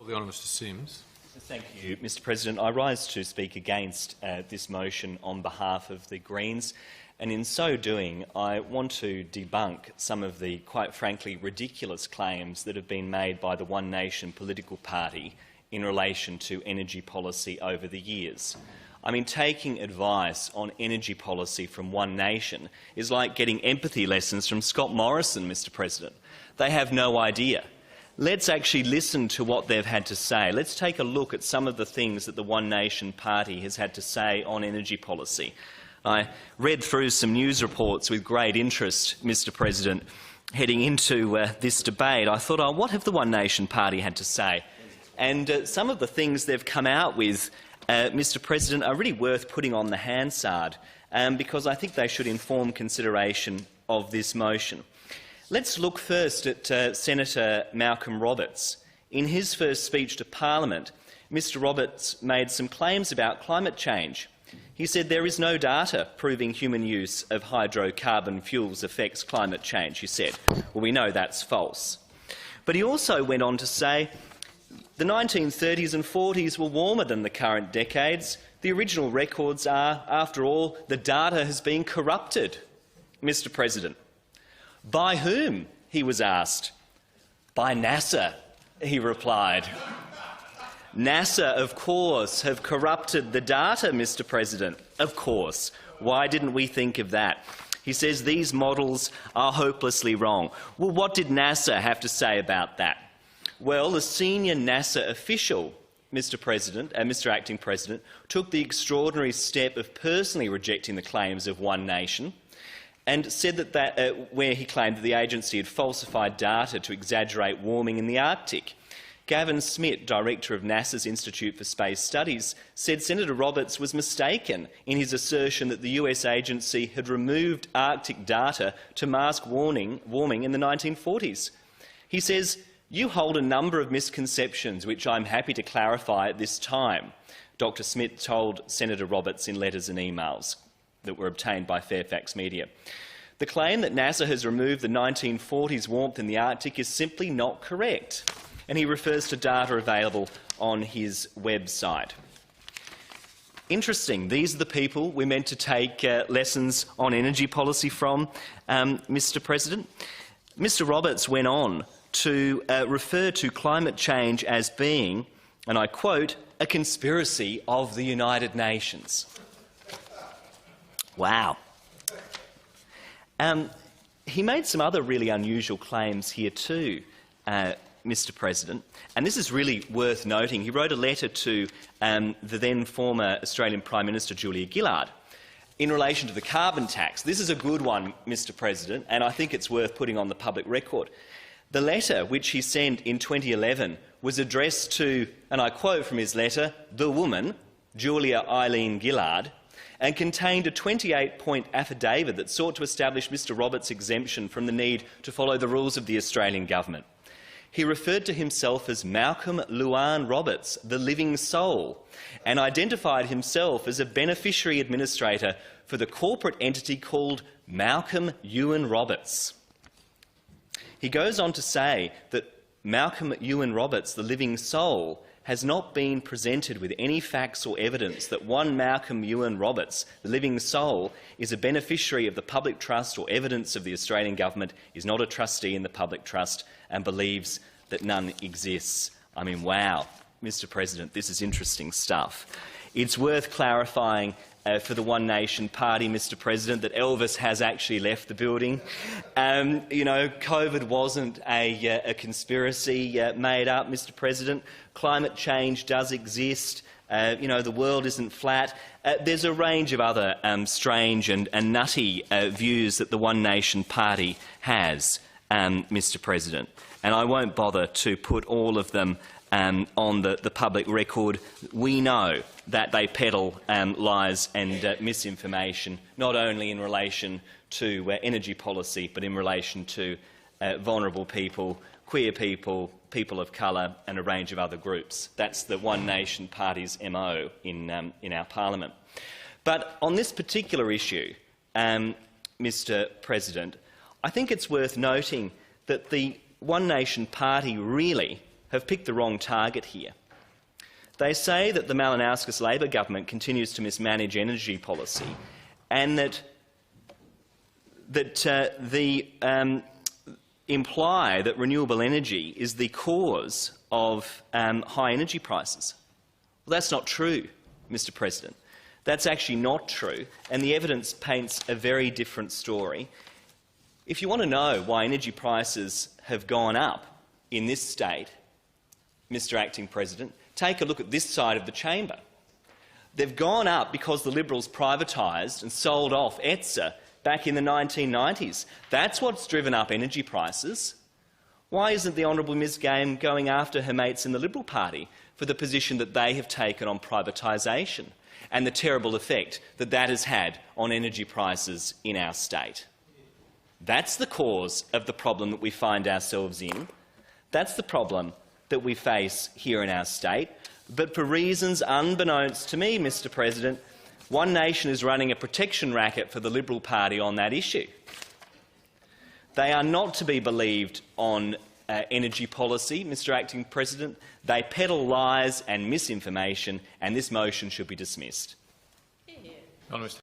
The Honourable Mr Sims. Thank you, Mr President. I rise to speak against this motion on behalf of the Greens, and in so doing I want to debunk some of the, quite frankly, ridiculous claims that have been made by the One Nation political party in relation to energy policy over the years. I mean, taking advice on energy policy from One Nation is like getting empathy lessons from Scott Morrison, Mr President. They have no idea. Let's actually listen to what they've had to say. Let's take a look at some of the things that the One Nation party has had to say on energy policy. I read through some news reports with great interest, Mr President, heading into this debate. I thought, oh, what have the One Nation party had to say? And some of the things they've come out with, Mr President, are really worth putting on the Hansard, because I think they should inform consideration of this motion. Let's look first at Senator Malcolm Roberts. In his first speech to Parliament, Mr Roberts made some claims about climate change. He said there is no data proving human use of hydrocarbon fuels affects climate change, he said. Well, we know that's false. But he also went on to say the 1930s and 40s were warmer than the current decades. The original records are, after all, the data has been corrupted, Mr President. By whom? He was asked. By NASA, he replied. NASA, of course, have corrupted the data, Mr President. Of course. Why didn't we think of that? He says these models are hopelessly wrong. Well, what did NASA have to say about that? Well, the senior NASA official, Mr President and Mr Acting President, took the extraordinary step of personally rejecting the claims of One Nation, and said that, where he claimed that the agency had falsified data to exaggerate warming in the Arctic. Gavin Smith, director of NASA's Institute for Space Studies, said Senator Roberts was mistaken in his assertion that the US agency had removed Arctic data to mask warming in the 1940s. He says, "You hold a number of misconceptions which I'm happy to clarify at this time," Dr Smith told Senator Roberts in letters and emails that were obtained by Fairfax Media. The claim that NASA has removed the 1940s warmth in the Arctic is simply not correct, and he refers to data available on his website. Interesting. These are the people we're meant to take lessons on energy policy from, Mr President. Mr Roberts went on to refer to climate change as being, and I quote, a conspiracy of the United Nations. Wow. He made some other really unusual claims here too, Mr President, and this is really worth noting. He wrote a letter to the then former Australian Prime Minister Julia Gillard in relation to the carbon tax. This is a good one, Mr President, and I think it's worth putting on the public record. The letter which he sent in 2011 was addressed to, and I quote from his letter, the woman, Julia Eileen Gillard, and contained a 28-point affidavit that sought to establish Mr Roberts' exemption from the need to follow the rules of the Australian government. He referred to himself as Malcolm Luan Roberts, the living soul, and identified himself as a beneficiary administrator for the corporate entity called Malcolm Ewan Roberts. He goes on to say that Malcolm Ewan Roberts, the living soul, has not been presented with any facts or evidence that one Malcolm Ewan Roberts, the living soul, is a beneficiary of the public trust or evidence of the Australian government, is not a trustee in the public trust and believes that none exists. I mean, wow, Mr President, this is interesting stuff. It's worth clarifying for the One Nation party, Mr President, that Elvis has actually left the building. You know, COVID wasn't a conspiracy made up, Mr President. Climate change does exist. You know, the world isn't flat. There's a range of other strange and nutty views that the One Nation party has, Mr President, and I won't bother to put all of them on the public record. We know that they peddle lies and misinformation, not only in relation to energy policy, but in relation to vulnerable people, queer people, people of colour and a range of other groups. That's the One Nation party's MO in our parliament. But on this particular issue, Mr President, I think it's worth noting that the One Nation party really have picked the wrong target here. They say that the Malinauskas Labor government continues to mismanage energy policy and that imply that renewable energy is the cause of high energy prices. Well, that's not true, Mr. President. That's actually not true, and the evidence paints a very different story. If you want to know why energy prices have gone up in this state, Mr. Acting President, take a look at this side of the chamber. They've gone up because the Liberals privatised and sold off ETSA back in the 1990s. That's what's driven up energy prices. Why isn't the Honourable Ms Game going after her mates in the Liberal Party for the position that they have taken on privatisation and the terrible effect that that has had on energy prices in our state? That's the cause of the problem that we find ourselves in. That's the problem that we face here in our state. But for reasons unbeknownst to me, Mr. President, One Nation is running a protection racket for the Liberal Party on that issue. They are not to be believed on energy policy, Mr. Acting President. They peddle lies and misinformation, and this motion should be dismissed.